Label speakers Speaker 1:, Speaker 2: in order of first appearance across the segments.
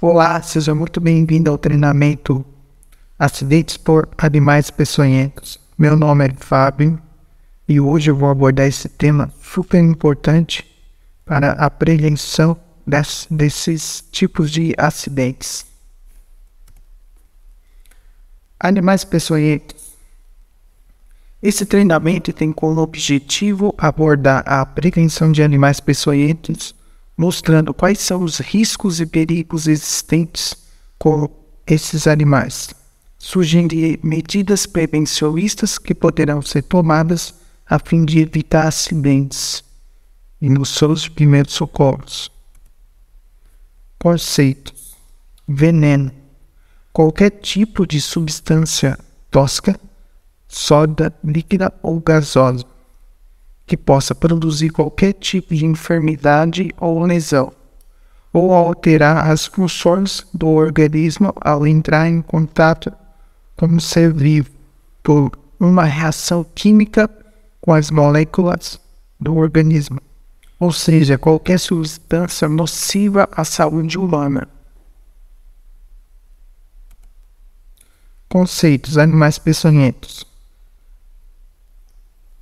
Speaker 1: Olá, seja muito bem-vindo ao treinamento Acidentes por Animais Peçonhentos. Meu nome é Fábio e hoje eu vou abordar esse tema super importante para a prevenção desses tipos de acidentes. Animais peçonhentos. Esse treinamento tem como objetivo abordar a prevenção de animais peçonhentos, mostrando quais são os riscos e perigos existentes com esses animais. Sugerir medidas prevencionistas que poderão ser tomadas a fim de evitar acidentes e nos seus primeiros socorros. Conceito: veneno. Qualquer tipo de substância tóxica, sólida, líquida ou gasosa, que possa produzir qualquer tipo de enfermidade ou lesão, ou alterar as funções do organismo ao entrar em contato com o ser vivo por uma reação química com as moléculas do organismo, ou seja, qualquer substância nociva à saúde humana. Conceitos: animais peçonhentos.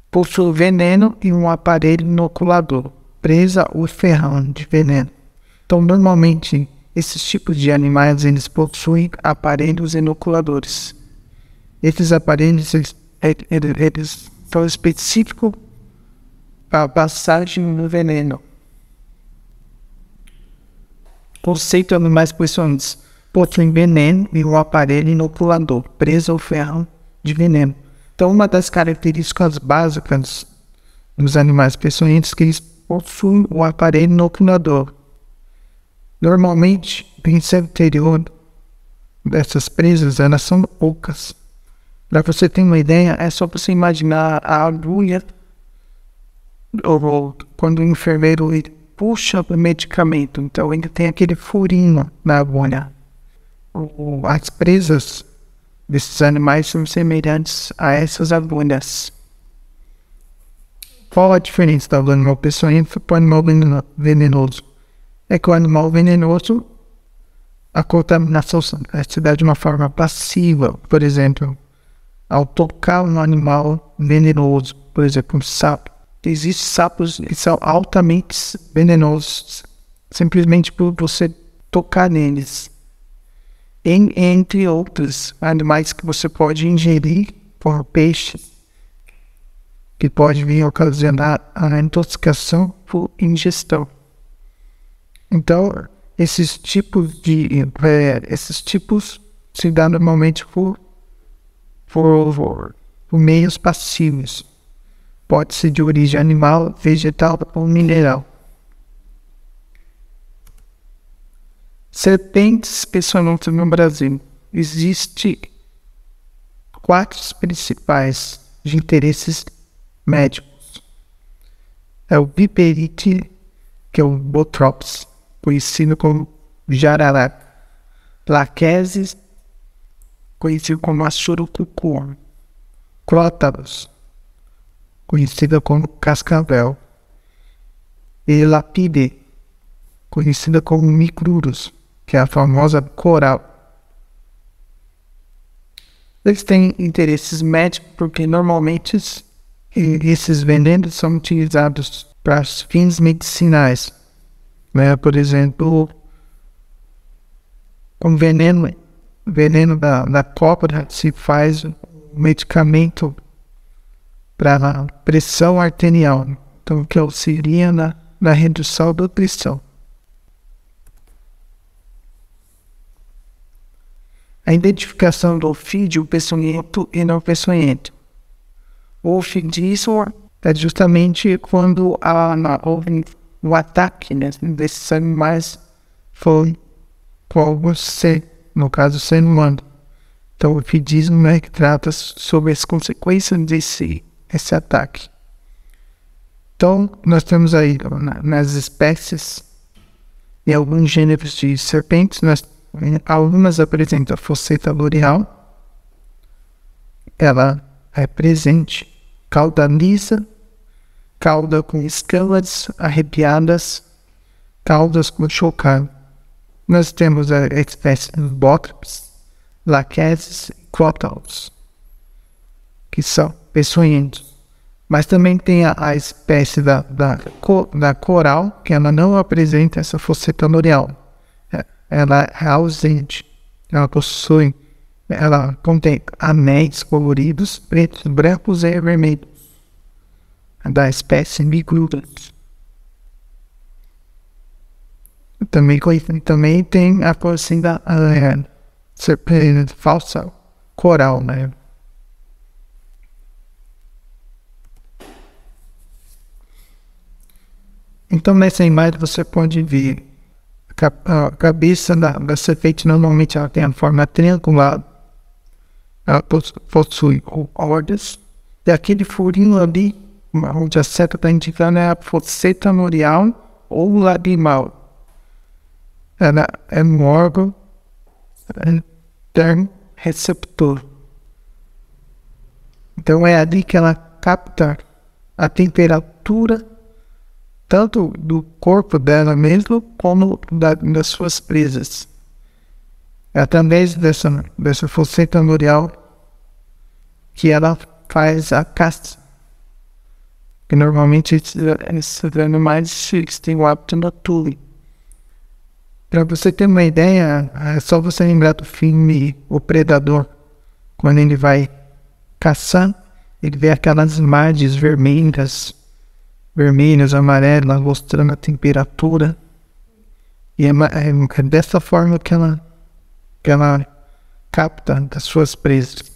Speaker 1: Possui veneno e um aparelho inoculador, presa ou ferrão de veneno. Então, normalmente, esses tipos de animais, eles possuem aparelhos inoculadores. Esses aparelhos, eles são específicos para a passagem do veneno. Conceito: animais peçonhentos. Possuem veneno e um aparelho inoculador, presa ou ferrão de veneno. Então, uma das características básicas dos animais peçonhentos é que eles possuem um aparelho inoculador. Normalmente, o princípio anterior dessas presas, elas são poucas. Para você ter uma ideia, é só você imaginar a agulha, ou quando o enfermeiro puxa o medicamento, então ele tem aquele furinho na agulha. As presas desses animais são semelhantes a essas agulhas. Qual a diferença do animal peçonhento para o animal venenoso? É que o animal venenoso, a contaminação se dá de uma forma passiva. Por exemplo, ao tocar um animal venenoso, por exemplo, um sapo. Existem sapos que são altamente venenosos, simplesmente por você tocar neles. Entre outros animais que você pode ingerir, como peixes, que pode vir a ocasionar a intoxicação por ingestão. Então, esses tipos se dão normalmente por meios passivos. Pode ser de origem animal, vegetal ou mineral. Serpentes peçonhentas no Brasil. Existem 4 principais de interesses médicos. É o Viperite, que é o Botrops, conhecido como jararaca. Lachesis, conhecido como a surucucu. Crótalos, conhecida como cascavel. E Lapide, conhecida como micrurus, que é a famosa coral. Eles têm interesses médicos porque normalmente esses venenos são utilizados para fins medicinais. Por exemplo, com veneno da cobra se faz um medicamento para pressão arterial, então que auxilia na redução da pressão. A identificação do ofídeo peçonhento e não peçonhento. O ofidismo é justamente quando houve o ataque desses animais foi com ser, no caso, ser humano. Então, o ofidismo é que trata sobre as consequências desse ataque. Então, nós temos aí nas espécies e alguns gêneros de serpentes, algumas apresentam fosseta loreal, ela é presente, cauda lisa, cauda com escamas arrepiadas, caudas com chocado. Nós temos a espécie dos Botrops, Lachesis e Crotalus, que são peçonhentos. Mas também tem a espécie da coral, que ela não apresenta essa fosseta loreal. Ela é ausente. Ela contém anéis coloridos, pretos, brancos e vermelhos. Da espécie Micrurus. Também tem a porcina falsa coral, né? Então nessa imagem você pode ver a cabeça da serpente. Normalmente ela tem a forma triangular, ela possui ordas, e aquele furinho ali onde a seta está indicando é a fosseta loreal ou labimal. Ela é um órgão interno receptor. Então é ali que ela capta a temperatura tanto do corpo dela mesmo como das suas presas. É através dessa fosseta loreal que ela faz a caça. Que normalmente esses animais têm o hábito noturno. Para você ter uma ideia, é só você lembrar do filme O Predador. Quando ele vai caçar, ele vê aquelas imagens vermelhas, amarelas, mostrando a temperatura. E é dessa forma que ela capta das suas presas.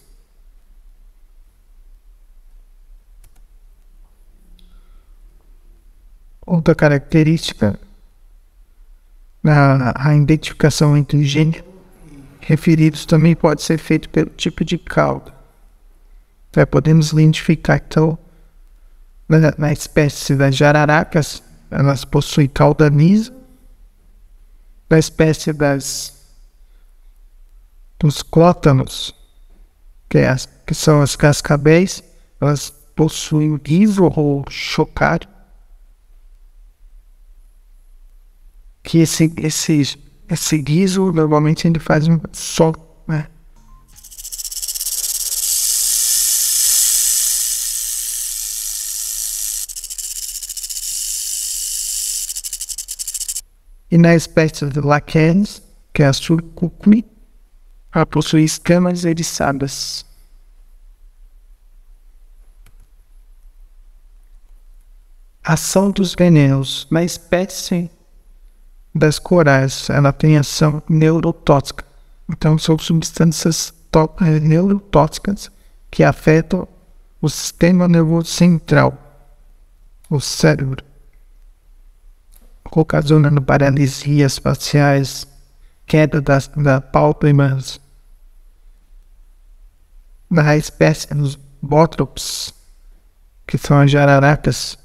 Speaker 1: Outra característica, a identificação entre gênero referidos também pode ser feito pelo tipo de cauda. Podemos identificar, então, na espécie das jararacas, elas possuem cauda lisa. Na espécie dos clótanos, que são as cascabéis, elas possuem liso ou chocário. Que esse guiso normalmente ele faz um som, né? E na espécie de Lachesis, que é a Surcucli, ela possui escamas eriçadas. Ação dos venenos. Na espécie das corais, ela tem ação neurotóxica. Então são substâncias neurotóxicas que afetam o sistema nervoso central, o cérebro, ocasionando paralisias faciais, queda da pálpebras. Na espécie dos Botrops, que são as jararacas,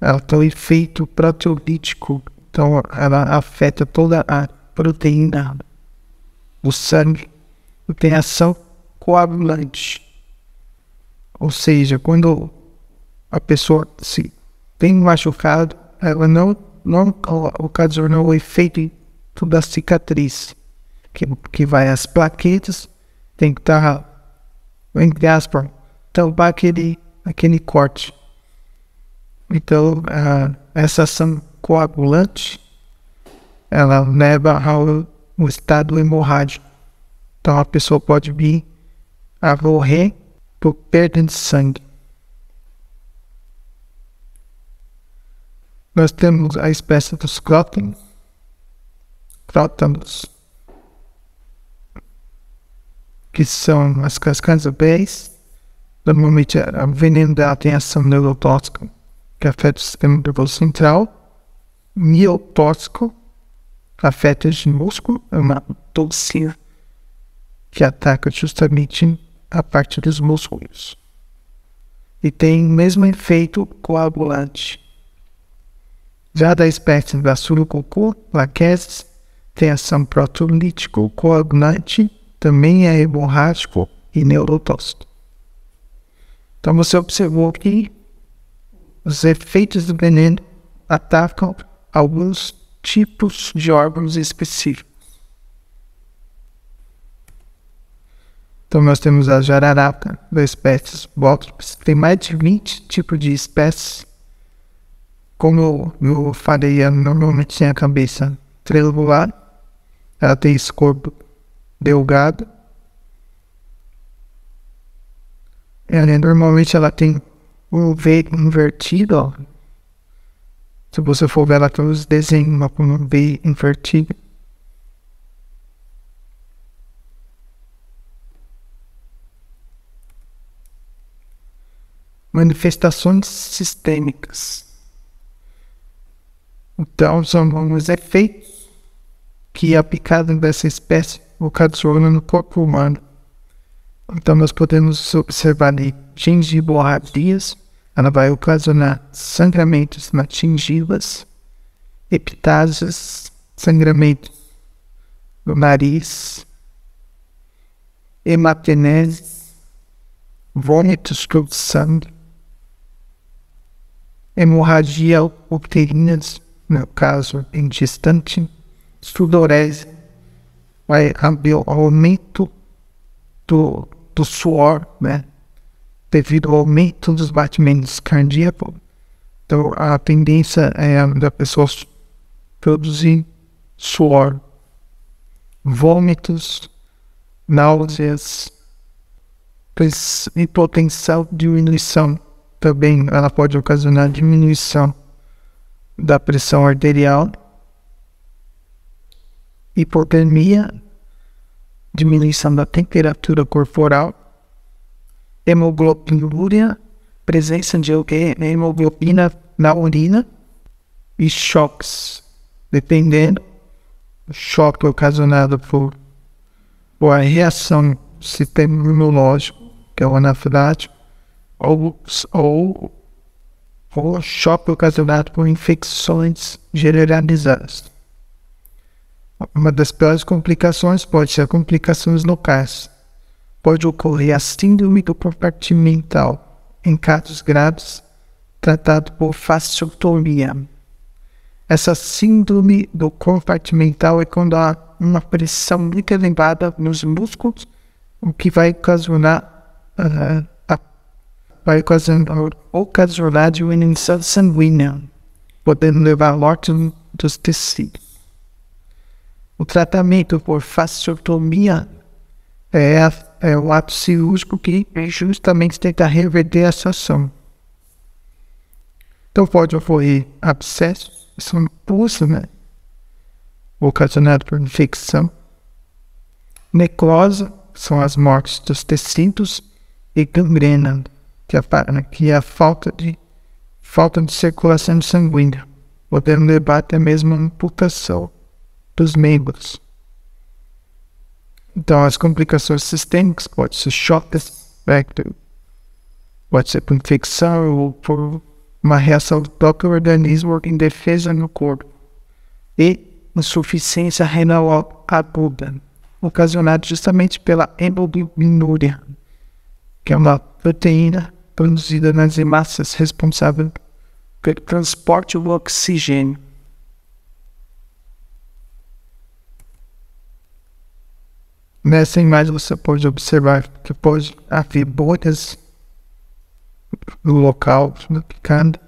Speaker 1: ela tem um efeito proteolítico. Então, ela afeta toda a proteína do sangue e tem ação coagulante. Ou seja, quando a pessoa se tem machucado, ela não ocasiona o efeito da cicatriz, que vai às plaquetas, tem que estar, entre aspas, tampar aquele corte. Então, essa ação coagulante, ela leva ao estado hemorrágico. Então a pessoa pode vir a morrer por perda de sangue. Nós temos a espécie dos crótalos, que são as cascabéis. Normalmente o veneno dela tem ação neurotóxica, que afeta o sistema nervoso central. Miotóxico, afeta o músculo, é uma toxina que ataca justamente a parte dos músculos. E tem o mesmo efeito coagulante. Já da espécie da Surucucu, Lachesis, tem ação proteolítico, coagulante, também é hemorrágico e neurotóxico. Então você observou que os efeitos do veneno atacam alguns tipos de órgãos específicos. Então nós temos a jararaca da espécie Bothrops. Tem mais de 20 tipos de espécies. Como eu falei, ela normalmente tem a cabeça triangular. Ela tem esse corpo delgado. Normalmente ela tem um V invertido. Ó. Se você for ver, ela tem os desenhos com um V invertido. Manifestações sistêmicas. Então, são alguns efeitos que a picada dessa espécie ocasiona no corpo humano. Então, nós podemos observar ali gengiborradias, ela vai ocasionar sangramentos nas gengivas, epitásias, sangramentos no nariz, hemateneses, vômitos com sangue, hemorragia uterina, no caso em gestante, sudorese, vai haver aumento do suor, né? Devido ao aumento dos batimentos cardíacos. Então a tendência é da pessoa produzir suor, vômitos, náuseas, hipotensão, diminuição. Também ela pode ocasionar diminuição da pressão arterial, hipotermia, diminuição da temperatura corporal, hemoglobinúria, presença de hemoglobina na urina e choques, dependendo do choque ocasionado por a reação do sistema imunológico, que é o anafilático, ou choque ocasionado por infecções generalizadas. Uma das piores complicações pode ser complicações locais. Pode ocorrer a síndrome do compartimental, em casos graves, tratado por fasciotomia. Essa síndrome do compartimental é quando há uma pressão muito elevada nos músculos, o que vai ocasionar diminuição sanguínea, podendo levar à morte dos tecidos. O tratamento por fasciotomia é o ato cirúrgico que justamente tenta reverter essa ação. Então pode ocorrer abscessos, são pulsos, né? Ocasionado por infecção. Necrose, são as mortes dos tecidos, e gangrena, que é a falta de circulação sanguínea, podendo levar até mesmo a amputação dos membros. Então, as complicações sistêmicas pode ser choque, pode ser por infecção ou por uma reação do próprio organismo em defesa no corpo. E insuficiência renal aguda, ocasionada justamente pela hemoglobinúria, que é uma proteína produzida nas hemácias responsável pelo transporte do oxigênio. Nessa imagem você pode observar que pode haver bolhas no local da picada,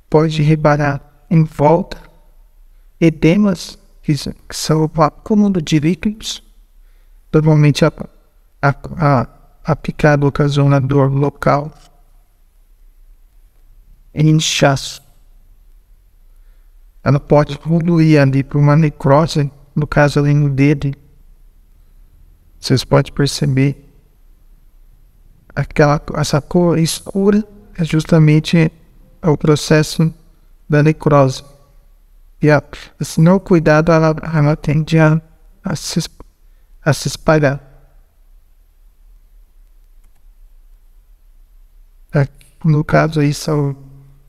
Speaker 1: pode reparar em volta edemas, que são o acúmulo de líquidos. Normalmente a picada ocasiona dor local e inchaço. Ela pode evoluir ali por uma necrose, no caso ali no dedo. Vocês podem perceber essa cor escura é justamente o processo da necrose. E se não cuidado, ela tende a se espalhar. No caso aí são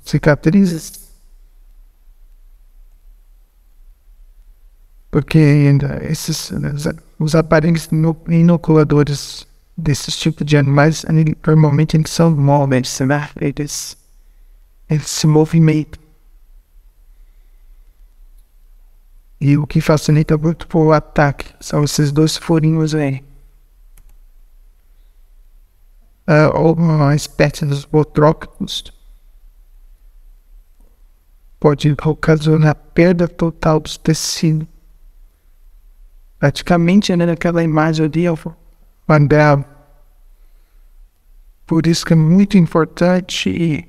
Speaker 1: cicatrizes, porque os aparelhos inoculadores desses tipos de animais, normalmente eles são móveis, né? Eles se movimentam. E o que facilita muito o ataque são esses dois furinhos aí. Ou uma espécie dos botrópicos pode ocasionar perda total do tecido. Praticamente, né, naquela imagem ali, quadrado. Por isso que é muito importante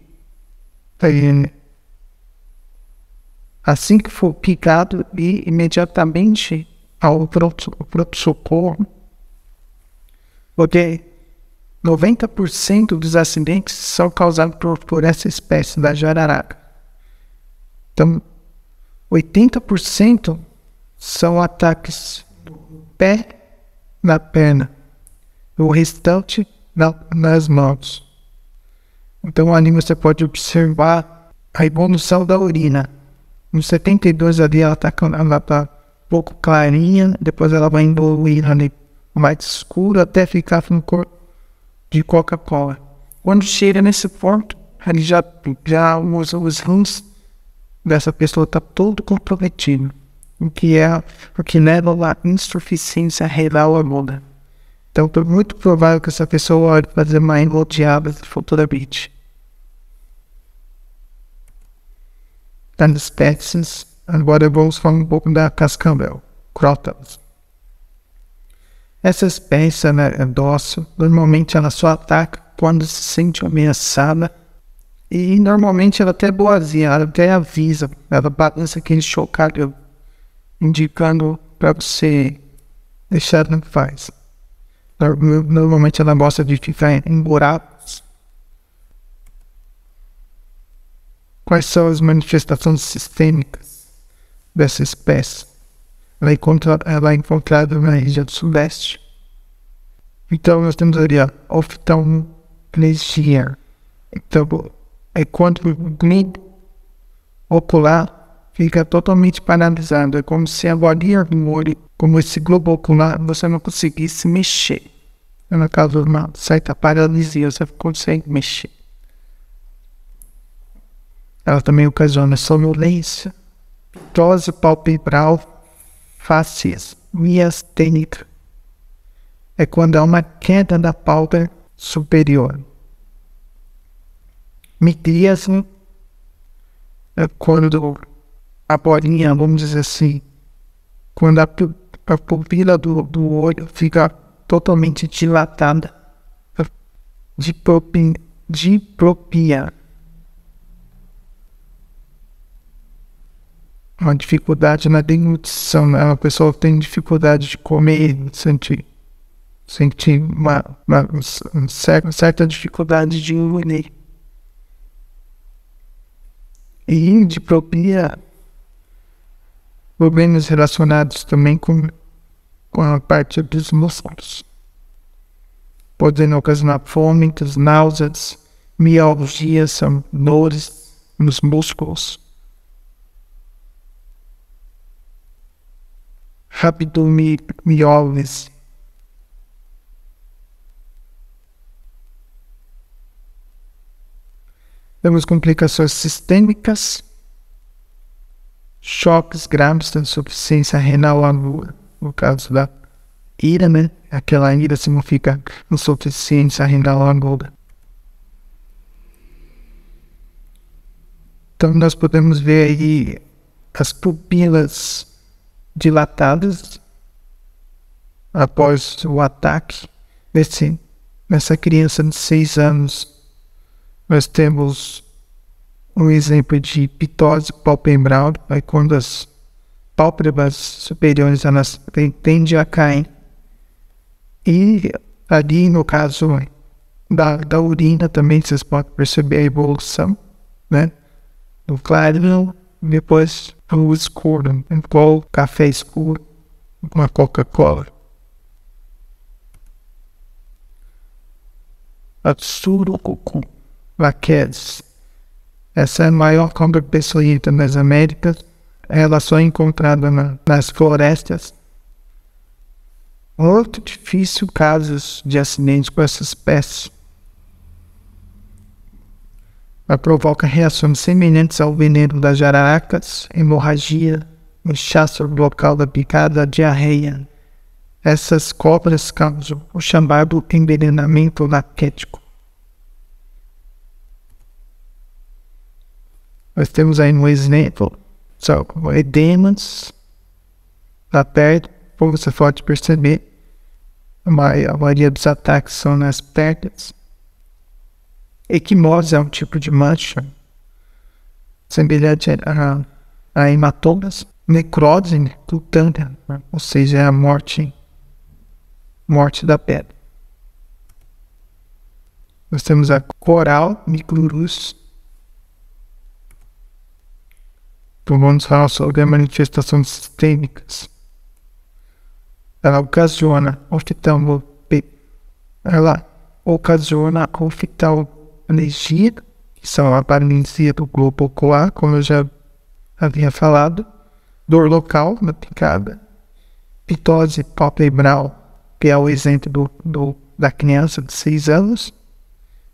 Speaker 1: assim que for picado, ir imediatamente ao pronto-socorro, porque 90% dos acidentes são causados por essa espécie da jararaca. Então, 80% são ataques no pé, na perna, o restante nas mãos. Então, ali você pode observar a evolução da urina. No 72 ali ela tá um pouco clarinha, depois ela vai evoluindo ali mais escuro até ficar com cor de Coca-Cola. Quando chega nesse ponto, ali já os rins dessa pessoa tá todo comprometido, porque leva a insuficiência renal aguda. Então é muito provável que essa pessoa vai fazer uma hemodiálise futuramente. Das espécies, agora vamos falar um pouco da cascavel, Crotalus. Essa espécie, né, é dócil, normalmente ela só ataca quando se sente ameaçada, e normalmente ela até é boazinha, ela até avisa, ela balança aquele chocalho, indicando para você deixar ela em paz. Normalmente ela gosta de ficar em buracos. Quais são as manifestações sistêmicas dessa espécie? Ela é encontrada na região do sudeste. Então nós temos ali a oftalmoplegia. Então é quando o glebo ocular fica totalmente paralisado. É como se a bolinha do olho, como esse globo ocular, você não conseguisse mexer. No caso de uma certa paralisia, você consegue mexer. Ela também ocasiona sonolência, ptose palpebral, facies, miastênica. É quando há uma queda da pálpebra superior. Midríase é quando a bolinha, vamos dizer assim, quando a pupila do olho fica totalmente dilatada. Diplopia. Uma dificuldade na deglutição, né? A pessoa tem dificuldade de comer, sentir uma certa dificuldade de engolir. E diplopia, problemas relacionados também com a parte dos músculos. Podem ocasionar vômitos, náuseas, mialgias, são dores nos músculos. Rabdomiólise. Temos complicações sistêmicas, choques graves da insuficiência renal aguda, no caso da ira, né? Aquela ira significa insuficiência renal aguda. Então nós podemos ver aí as pupilas dilatadas após o ataque. Nessa criança de 6 anos, nós temos um exemplo de ptose palpebral, aí quando as pálpebras superiores elas tendem a cair. E ali no caso da urina também vocês podem perceber a evolução, né? Do claro, depois o escuro, igual café escuro, uma Coca-Cola. A surucucu, laquedes. Essa é a maior cobra peçonhenta nas Américas. Ela só é encontrada nas florestas. Muito difícil casos de acidentes com essa espécie. Ela provoca reações semelhantes ao veneno das jararacas, hemorragia, inchaço local da picada, diarreia. Essas cobras causam o chamado envenenamento laquético. Nós temos aí um exemplo, são edemas da pele, como você pode perceber, a maioria dos ataques são nas pernas. Equimose é um tipo de mancha, semelhante a hematomas. Necrose cutânea, ou seja, é a morte da pele. Nós temos a coral micrurus. Então vamos falar sobre as manifestações sistêmicas. Ela ocasiona oftalmologia, que são a paralisia do globo ocular, como eu já havia falado, dor local na picada, pitose palpebral, que é o exemplo da criança de 6 anos,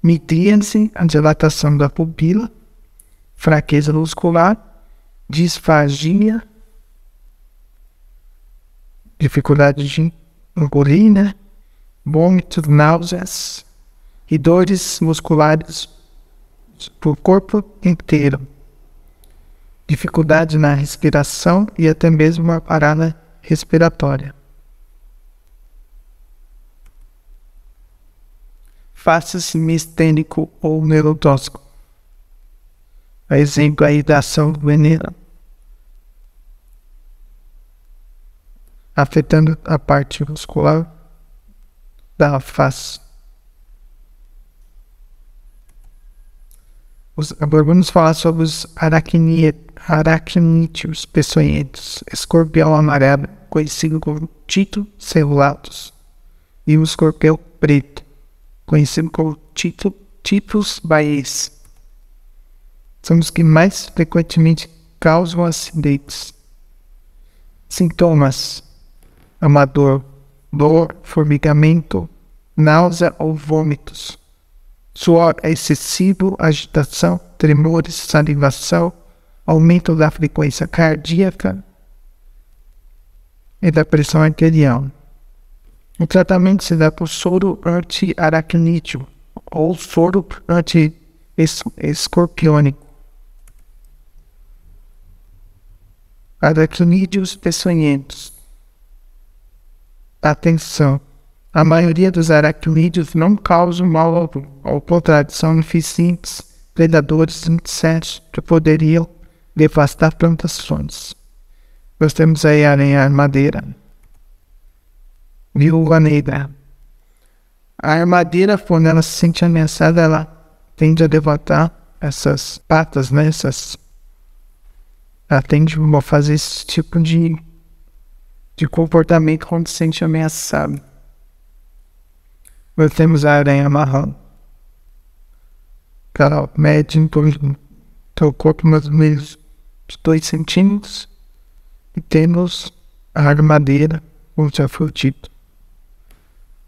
Speaker 1: midríase, a dilatação da pupila, fraqueza muscular, disfagia, dificuldade de engolir, né? Vômitos, náuseas e dores musculares por corpo inteiro. Dificuldade na respiração e até mesmo uma parada respiratória. Faça-se mistênico ou neurotóxico. Exemplo aí da ação do veneno, afetando a parte muscular da face. Agora vamos falar sobre os aracnídeos peçonhentos, escorpião amarelo, conhecido como Tito celulatus, e o escorpião preto, conhecido como Tipus baies. São os que mais frequentemente causam acidentes. Sintomas: amador, dor, formigamento, náusea ou vômitos, suor excessivo, agitação, tremores, salivação, aumento da frequência cardíaca e da pressão arterial. O tratamento se dá por soro anti-aracnídeo ou soro anti-escorpiônico. Aracnídeos peçonhentos. Atenção! A maioria dos aracnídeos não causam mal algum. Ao contrário, são eficientes predadores de insetos que poderiam devastar plantações. Nós temos aí a aranha armadeira. Viúva negra. A armadeira, quando ela se sente ameaçada, ela tende a levantar essas patas, né? Ela tende a fazer esse tipo de comportamento quando se sente ameaçado. Nós temos a aranha marrom. Ela mede em torno do corpo mais ou menos 2 centímetros. E temos a armadeira, como já foi dito.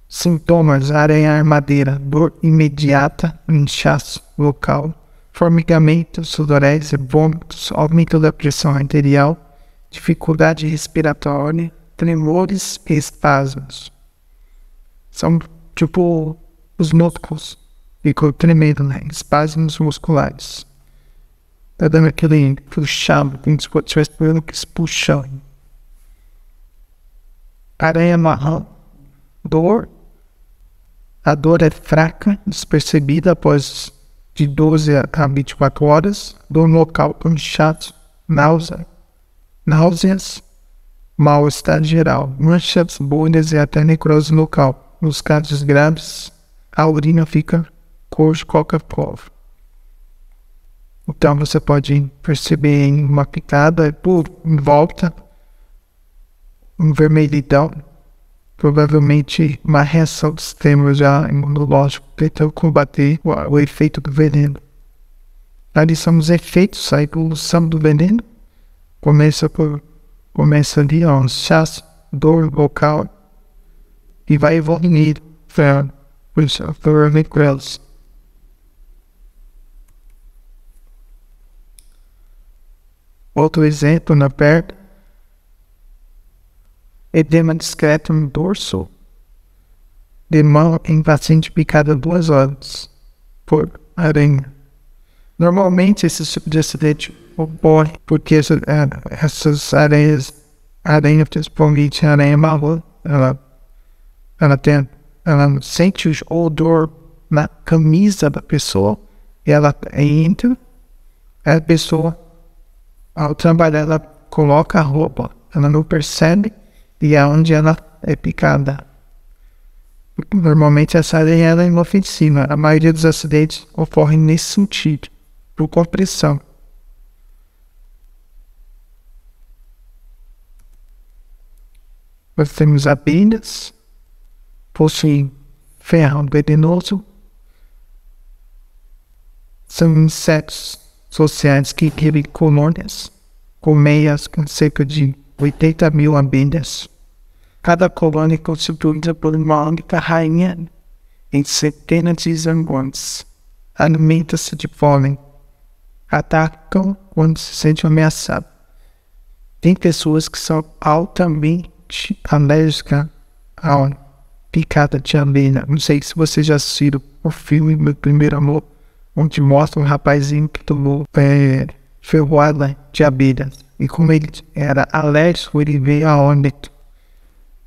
Speaker 1: Sintomas: aranha armadeira, dor imediata, inchaço local, formigamento, sudorese, vômitos, aumento da pressão arterial, dificuldade respiratória, tremores e espasmos. São tipo os músculos ficam tremendo, né? Espasmos musculares. Tá dando aquele puxão, como se estivesse fazendo que puxão. Aranha marrom. Dor. A dor é fraca, despercebida após de 12 a 24 horas. Dor local com inchaço, náuseas, mal-estar geral, manchas, bolhas e até necrose local. Nos casos graves, a urina fica cor de Coca-Cola. Então você pode perceber em uma picada em volta, um vermelhidão, provavelmente uma reação do sistema já imunológico tentando combater o efeito do veneno. Ali são os efeitos, a evolução do veneno. Começa ali, ó, inchaço, dor local, e vai evoluir para necrose. Outro exemplo na perna, edema discreto no dorso de mão em paciente picado 2 horas por aranha. Normalmente esse tipo de acidente ocorre porque essas aranhas, principalmente a aranha marrom, ela sente o odor na camisa da pessoa e ela entra, a pessoa, ao trabalhar, ela coloca a roupa, ela não percebe e é onde ela é picada. Normalmente essa aranha ela é inofensiva. A maioria dos acidentes ocorrem nesse sentido, por compressão. Nós temos abelhas, possuem ferro venenoso, são insetos sociais que vivem colônias, colmeias com cerca de 80 mil abelhas. Cada colônia é constituída por uma única rainha em centenas de zangões. Alimenta-se de pólen. Atacam quando se sentem ameaçados. Tem pessoas que são altamente alérgicas à picada de abelha. Não sei se vocês já assistiram o filme Meu Primeiro Amor, onde mostra um rapazinho que tomou ferroada de abelhas. E como ele era alérgico, ele veio a óbito.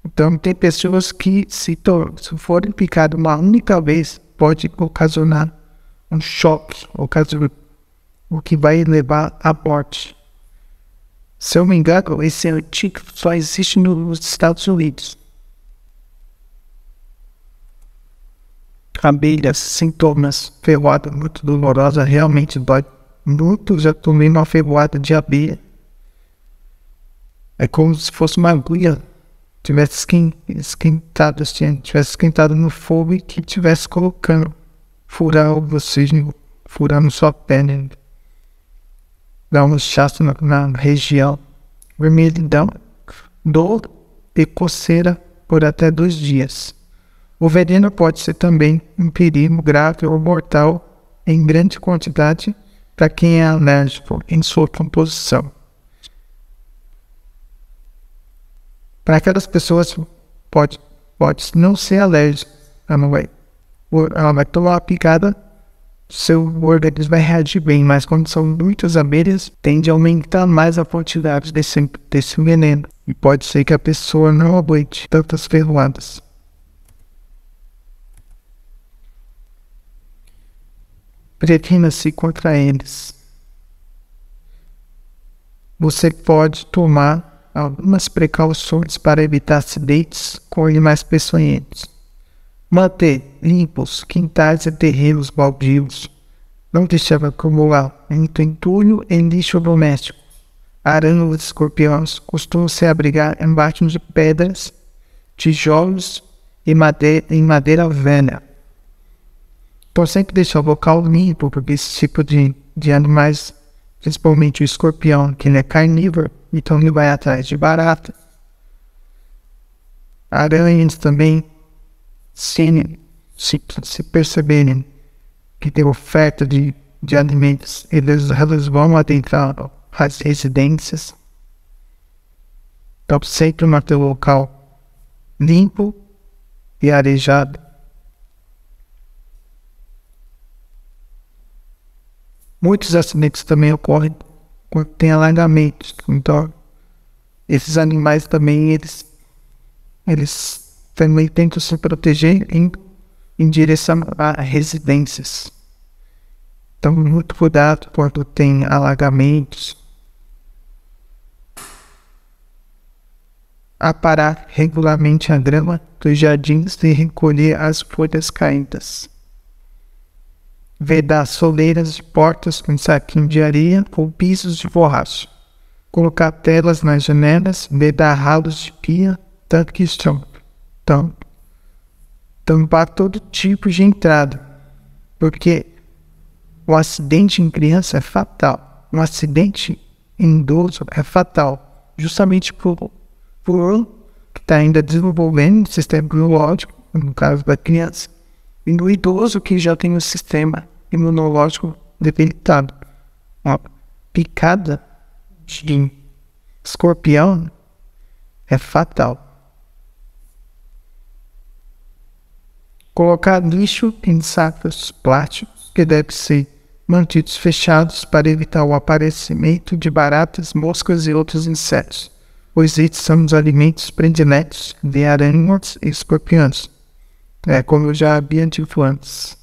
Speaker 1: Então, tem pessoas que, se forem picadas uma única vez, pode ocasionar um choque, o que vai levar à morte. Se eu me engano, esse antigo só existe nos Estados Unidos. Abelhas, sintomas, ferroada muito dolorosa, realmente dói muito. Já tomei uma ferroada de abelha. É como se fosse uma agulha tivesse esquentado, assim, tivesse esquentado no fogo e que tivesse colocando, furar furando sua pele, dá um inchaço na região, vermelhidão, dor e coceira por até 2 dias. O veneno pode ser também um perigo grave ou mortal em grande quantidade para quem é alérgico em sua composição. Para aquelas pessoas pode não ser alérgico, ela vai tomar uma picada, seu organismo vai reagir bem, mas quando são muitas abelhas, tende a aumentar mais a quantidade desse veneno. E pode ser que a pessoa não aguente tantas ferroadas. Previna-se contra eles. Você pode tomar algumas precauções para evitar acidentes com animais peçonhentos. Manter limpos quintais e terrenos baldios. Não deixar acumular muito entulho em lixo doméstico. Aranhas e escorpiões costumam se abrigar embaixo de pedras, tijolos e madeira velha. Então sempre deixar o local limpo, porque esse tipo de animais, principalmente o escorpião, que ele é carnívoro, então ele vai atrás de barata. Aranhas também, se perceberem que tem oferta de alimentos, elas vão adentrar as residências. Então sempre manter o local limpo e arejado. Muitos acidentes também ocorrem quando tem alagamentos. Então, esses animais também, eles também tentam se proteger em direção a residências. Então, muito cuidado quando tem alagamentos. Aparar regularmente a grama dos jardins e recolher as folhas caídas. Vedar soleiras de portas com saquinho de areia ou pisos de borracha. Colocar telas nas janelas, vedar ralos de pia, tanto que estão. Tampar todo tipo de entrada, porque o acidente em criança é fatal. Um acidente em idoso é fatal, justamente por que está ainda desenvolvendo o sistema imunológico, no caso da criança, e no idoso que já tem o sistema imunológico debilitado. Uma picada de escorpião é fatal. Colocar lixo em sacos plásticos que devem ser mantidos fechados para evitar o aparecimento de baratas, moscas e outros insetos, pois estes são os alimentos prediletos de aranhas e escorpiões. Como eu já havia dito antes.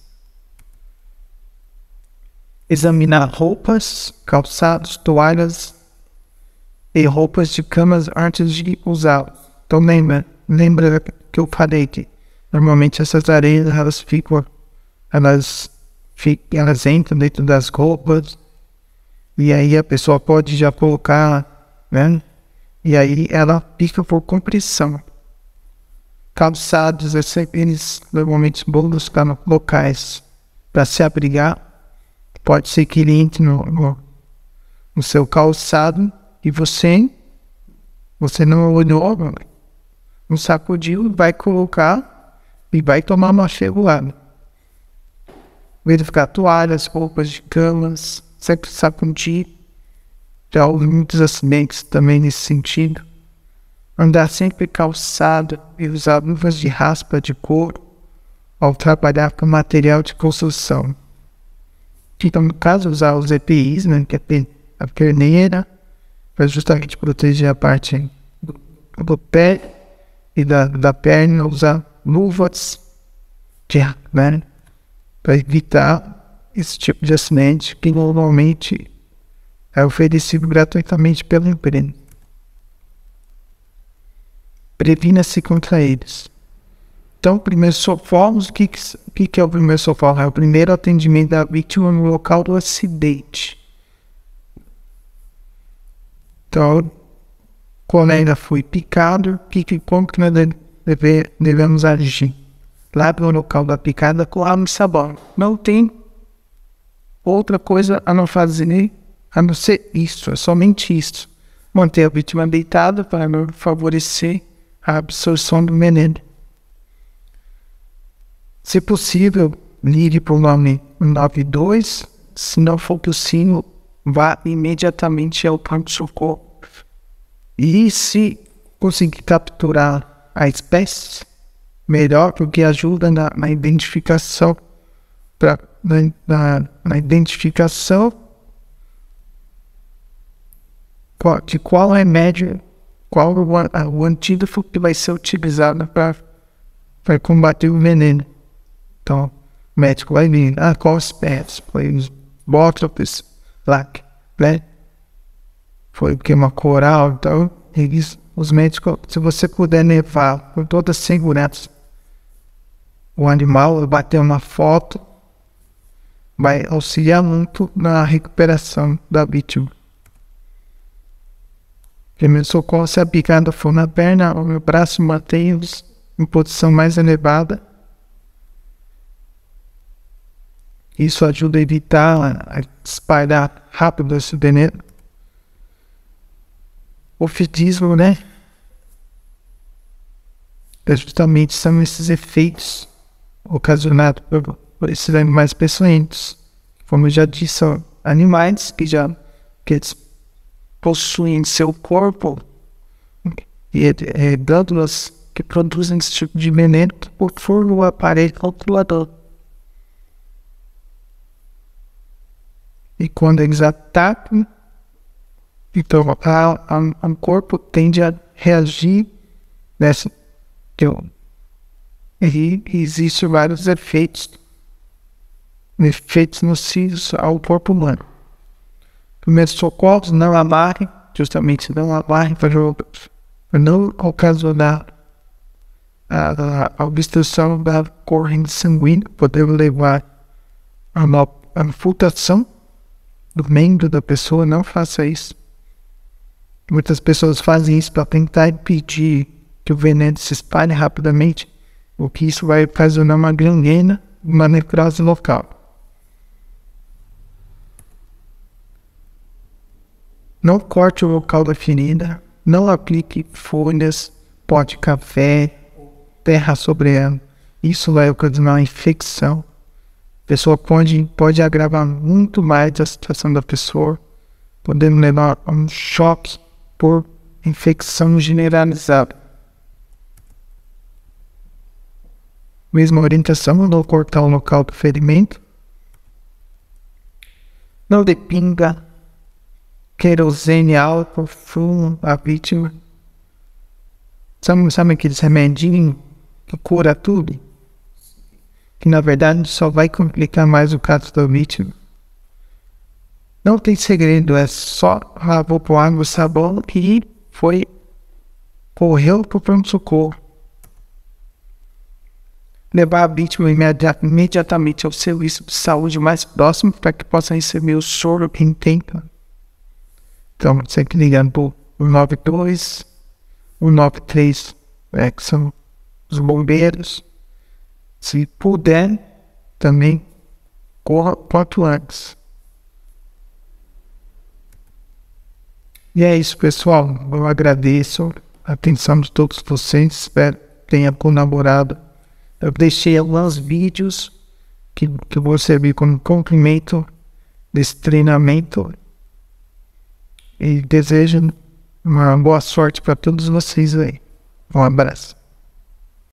Speaker 1: Examinar roupas, calçados, toalhas e roupas de camas antes de usá-las. Então lembra que eu falei que normalmente essas areias elas entram dentro das roupas e aí a pessoa pode já colocar, né? E aí ela fica por compressão. Calçados, eles normalmente vão buscar locais para se abrigar. Pode ser que ele entre no seu calçado e você não olhou, não sacudiu, vai colocar e vai tomar uma ferroada. Verificar toalhas, roupas de camas, sempre sacudir. Já houve muitos acidentes também nesse sentido. Andar sempre calçado e usar luvas de raspa de couro ao trabalhar com material de construção. Então, no caso, usar os EPIs, né, que é a perneira, para justamente proteger a parte do pé e da perna, usar luvas né, para evitar esse tipo de acidente que normalmente é oferecido gratuitamente pela empresa. Previna-se contra eles. Então, primeiro socorros, o que é o primeiro socorro? É o primeiro atendimento da vítima no local do acidente. Então, o colega foi picado, como que nós devemos agir? Lá no local da picada com água e sabão. Não tem outra coisa a não fazer, a não ser isso, é somente isso. Manter a vítima deitada para favorecer a absorção do veneno. Se possível, ligue para o nome 192. Se não for possível, vá imediatamente ao pronto-socorro. E se conseguir capturar a espécie, melhor, porque ajuda na identificação, na identificação de qual remédio, qual o antídoto que vai ser utilizado para combater o veneno. Então, o médico vai vir, qual espécie? Foi os bótrofes lá, né? Foi porque uma coral, então, os médicos, se você puder levar com toda segurança o animal, bater uma foto, vai auxiliar muito na recuperação da vítima. Primeiro socorro, se a picada for na perna ou no braço, mantenha-os em posição mais elevada. Isso ajuda a evitar a espalhar rápido esse veneno. O fidismo, né? Justamente são esses efeitos ocasionados por esses animais peçonhentos. Como eu já disse, são animais que eles possuem em seu corpo glândulas que produzem esse tipo de veneno por forma do aparelho calculador. E quando eles atacam, então o corpo tende a reagir nessa. E existem vários efeitos nocivos ao corpo humano. Primeiros socorros, não amarrem, justamente não amarrem para não ocasionar a obstrução da corrente sanguínea, podemos levar a uma amputação do membro da pessoa. Não faça isso. Muitas pessoas fazem isso para tentar impedir que o veneno se espalhe rapidamente, o que isso vai ocasionar uma gangrena e uma necrose local. Não corte o local da ferida, não aplique folhas, pó de café, terra sobre ela. Isso vai ocasionar uma infecção. A pessoa pode agravar muito mais a situação da pessoa, podendo levar a um choque por infecção generalizada. Mesma orientação, não cortar o local do ferimento. Não dê pinga, querosene, álcool, fumo, a vítima. Sabe aqueles remedinhos que cura tudo? Que na verdade só vai complicar mais o caso da vítima. Não tem segredo, é só lavou com água e sabão e correu para o pronto-socorro. Levar a vítima imediatamente ao serviço de saúde mais próximo para que possa receber o soro que intenta. Então, sempre ligando para o 92, o 93, que são os bombeiros. Se puder, também corra quanto antes. E é isso, pessoal. Eu agradeço a atenção de todos vocês. Espero que tenha colaborado. Eu deixei alguns vídeos que vou servir como complemento desse treinamento. E desejo uma boa sorte para todos vocês aí. Um abraço.